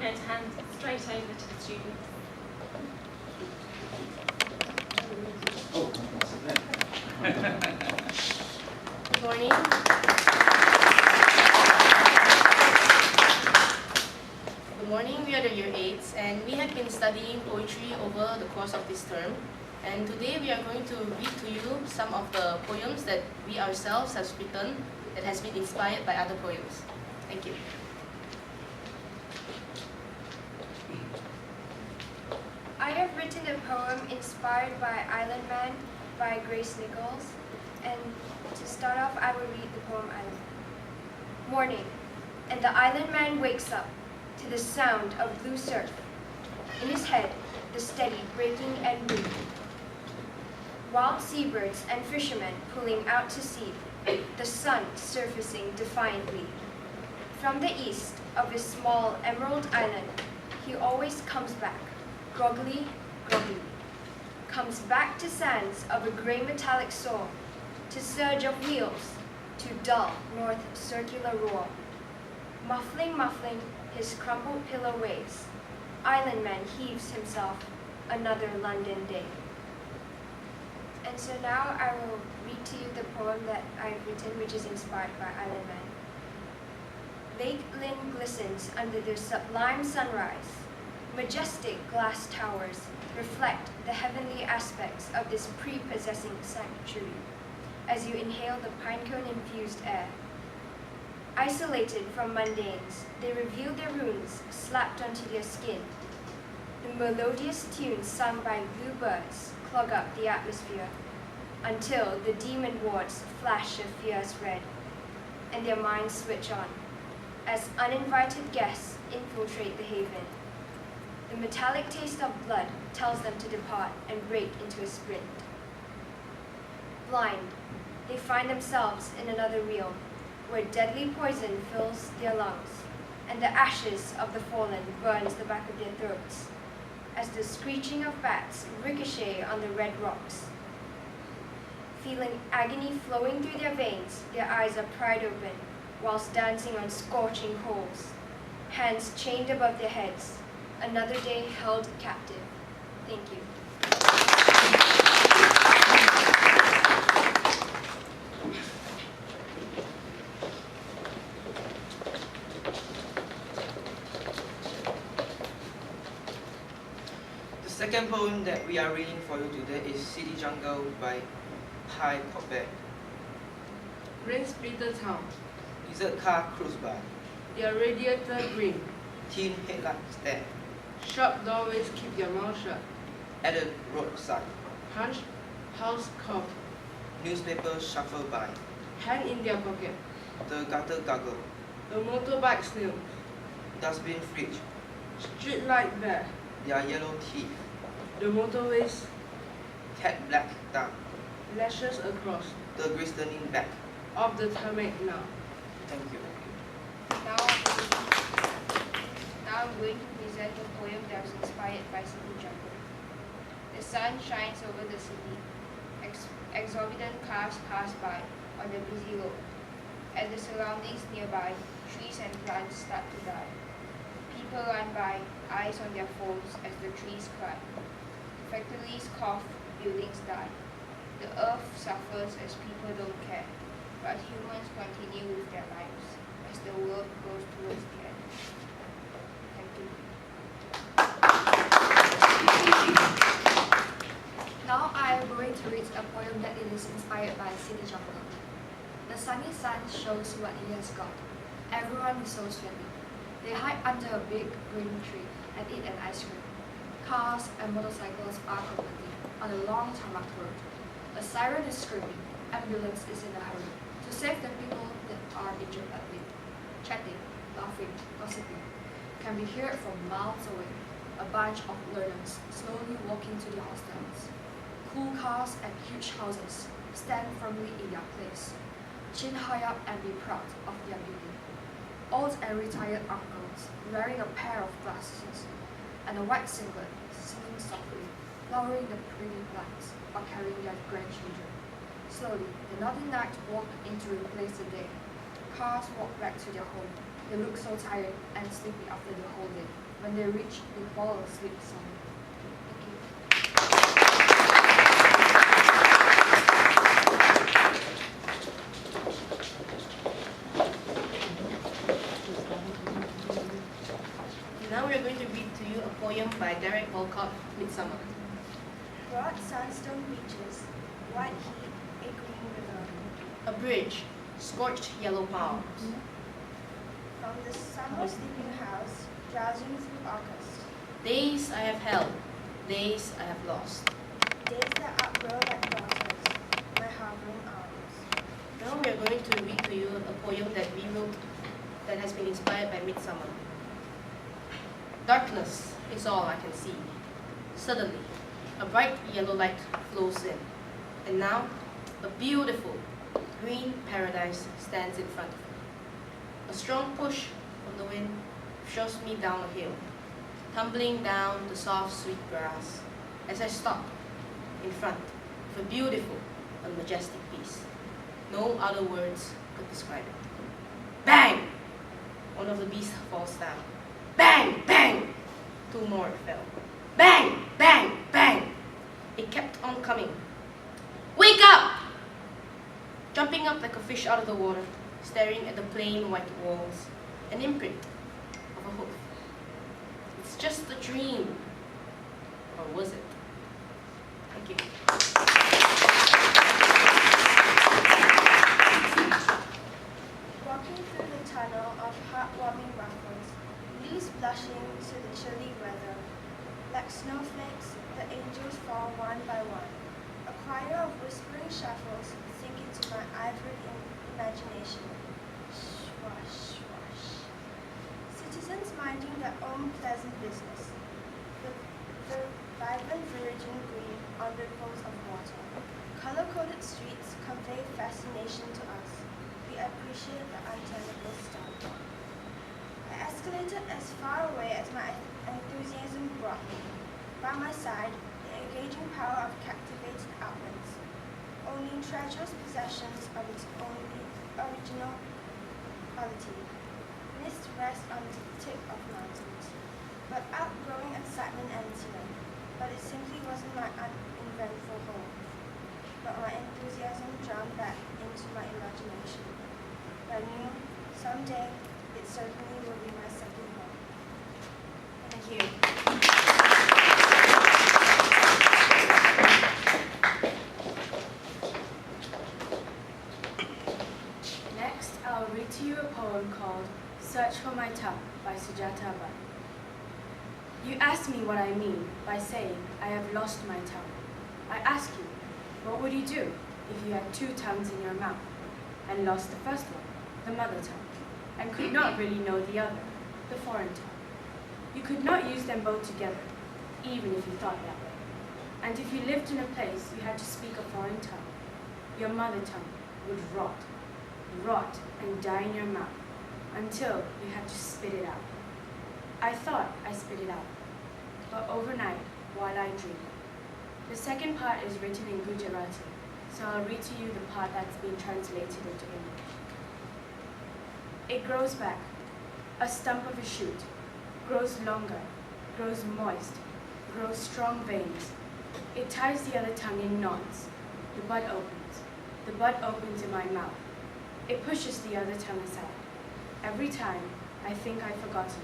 going to hand straight over to the students. Good morning. Good morning, we are the Year 8s and we have been studying poetry over the course of this term. And today we are going to read to you some of the poems that we ourselves have written that has been inspired by other poems. Thank you. I have written a poem inspired by Island Man by Grace Nichols, and to start off I will read the poem Island Man. Morning, and the Island Man wakes up to the sound of blue surf. In his head, the steady breaking and boom. Wild seabirds and fishermen pulling out to sea, the sun surfacing defiantly. From the east of his small emerald island, he always comes back, groggily, groggily. Comes back to sands of a grey metallic soar, to surge of wheels, to dull north circular roar. Muffling, muffling his crumpled pillow waves, Island Man heaves himself another London day. And so now I will read to you the poem that I've written, which is inspired by Island Man. Lake Lynn glistens under the sublime sunrise. Majestic glass towers reflect the heavenly aspects of this prepossessing sanctuary as you inhale the pinecone-infused air. Isolated from mundanes, they reveal their runes slapped onto their skin. The melodious tunes sung by bluebirds clog up the atmosphere until the demon wards flash a fierce red, and their minds switch on as uninvited guests infiltrate the haven. The metallic taste of blood tells them to depart and break into a sprint. Blind, they find themselves in another realm, where deadly poison fills their lungs, and the ashes of the fallen burns the back of their throats, as the screeching of bats ricochet on the red rocks. Feeling agony flowing through their veins, their eyes are pried open, whilst dancing on scorching coals, hands chained above their heads, another day held captive. Thank you. The second poem that we are reading for you today is City Jungle by Ty Cobbett. Rain Splitter Town, Lizard car cruise by. their radiator green. Teen headlight stand. Shop doorways keep their mouth shut. At the roadside. Punch house cough, Newspaper shuffle by. hand in their pocket. The gutter gargle. The motorbike snail, Dustbin fridge. street light bear. Their yellow teeth. The motorways Cat black dog. lashes across. The glistening back. Of the tarmac now. Thank you. Now I'm going to present a poem that was inspired by City Jungle. The sun shines over the city. Exorbitant cars pass by on the busy road. At the surroundings nearby, trees and plants start to die. People run by, eyes on their phones as the trees cry. Factories cough, buildings die. The earth suffers as people don't care, but humans continue with their lives as the world goes towards the end. Thank you. Now I am going to read a poem that is inspired by City Jungle. The sunny sun shows what he has got. Everyone is so sweaty. They hide under a big green tree and eat an ice cream. Cars and motorcycles are competing on a long tarmac road. A siren is screaming. Ambulance is in a hurry to save the people that are injured badly. Chatting, laughing, gossiping can be heard from miles away. A bunch of learners slowly walking to their hostels. Cool cars and huge houses stand firmly in their place, chin high up and be proud of their beauty. Old and retired uncles wearing a pair of glasses and a white singlet, singing softly, lowering the pretty lights or carrying their grandchildren. Slowly, the naughty night walk in to replace the day. Cars walk back to their home. They look so tired and sleepy after the whole day. When they reach, they fall asleep sound. Thank you. Now we are going to read to you a poem by Derek Walcott, Midsummer. Broad sandstone beaches, white heat, a green river. A bridge, scorched yellow palms. From the summer sleeping house, drowsing through August. Days I have held, days I have lost. Days that outgrow like daughters, my harboring arms. Now we are going to read to you a poem that we wrote that has been inspired by Midsummer. Darkness is all I can see. Suddenly, a bright yellow light flows in. And now, a beautiful green paradise stands in front of me. A strong push from the wind shoves me down a hill, tumbling down the soft, sweet grass as I stop in front of a beautiful and majestic piece. No other words could describe it. Bang! One of the beasts falls down. Bang! Bang! Two more fell. Bang! Bang! Bang! It kept on coming. Wake up! Jumping up like a fish out of the water, staring at the plain white walls, an imprint of a hoof. It's just a dream. Or was it? Thank you. Walking through the tunnel of heartwarming ruffles, leaves blushing to the chilly weather. Like snowflakes, the angels fall one by one. A choir of whispering shuffles sink into my ivory imagination. Swash, swash. Citizens minding their own pleasant business. The vibrant virgin green on ripples of water. Color-coded streets convey fascination to us. We appreciate the untenable stuff. I escalated as far away as my enthusiasm brought me. By my side, the engaging power of captivated outlets. Owning treacherous possessions of its only original quality. Mist rests on the tip of mountains. But outgrowing excitement and tear. But it simply wasn't my uneventful home. But my enthusiasm drowned back into my imagination. I knew someday it certainly will be my second home. Thank you. Next, I'll read to you a poem called Search for My Tongue by Sujata Bai. You ask me what I mean by saying I have lost my tongue. I ask you, what would you do if you had two tongues in your mouth and lost the first one, the mother tongue, and could not really know the other, the foreign tongue? You could not use them both together, even if you thought that way. And if you lived in a place you had to speak a foreign tongue, your mother tongue would rot and die in your mouth until you had to spit it out. I thought I spit it out, but overnight, while I dreamed. The second part is written in Gujarati, so I'll read to you the part that's been translated into English. It grows back, a stump of a shoot, grows longer, grows moist, grows strong veins. It ties the other tongue in knots. The bud opens. The bud opens in my mouth. It pushes the other tongue aside. Every time, I think I've forgotten.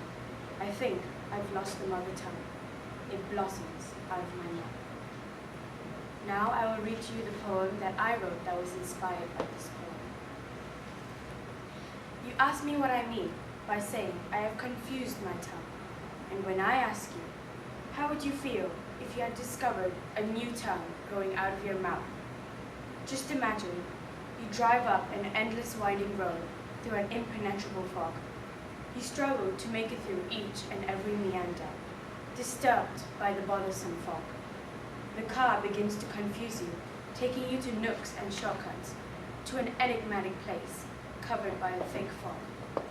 I think I've lost the mother tongue. It blossoms out of my mouth. Now I will read to you the poem that I wrote that was inspired by this poem. You ask me what I mean by saying I have confused my tongue. And when I ask you, how would you feel if you had discovered a new tongue growing out of your mouth? Just imagine you drive up an endless winding road through an impenetrable fog. You struggle to make it through each and every meander, disturbed by the bothersome fog. The car begins to confuse you, taking you to nooks and shortcuts, to an enigmatic place covered by a thick fog.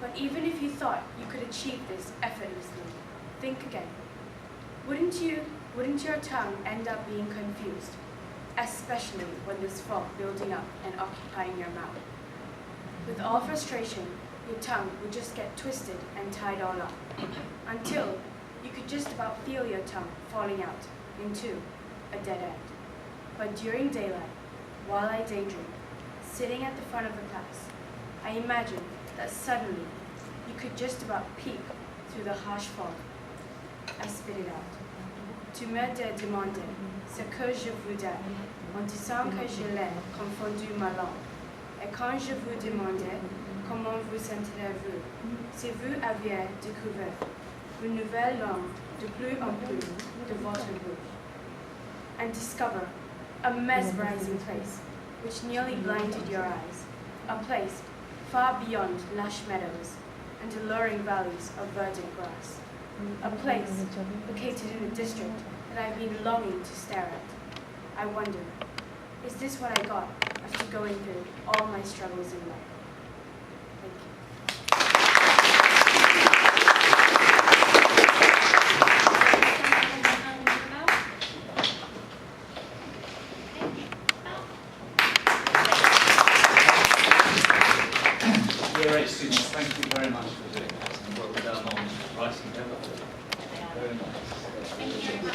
But even if you thought you could achieve this effortlessly, think again. Wouldn't your tongue end up being confused, especially when there's fog building up and occupying your mouth? With all frustration, your tongue would just get twisted and tied all up, until could just about feel your tongue falling out into a dead end. But during daylight, while I daydream, sitting at the front of the class, I imagined that suddenly you could just about peek through the harsh fog. I spit it out. Tu me demandais ce que je vous dis, en disant que je l'ai confondu ma langue. Et quand je vous demandais comment vous sentez-vous, si vous aviez découvert une nouvelle langue de plus en plus de votre bouche, and discover a mesmerizing place which nearly blinded your eyes, a place far beyond lush meadows and alluring valleys of verdant grass, a place located in a district that I've been longing to stare at. I wonder, is this what I got after going through all my struggles in life? Thank you. Year 8 students, thank you very much for doing that and well done on writing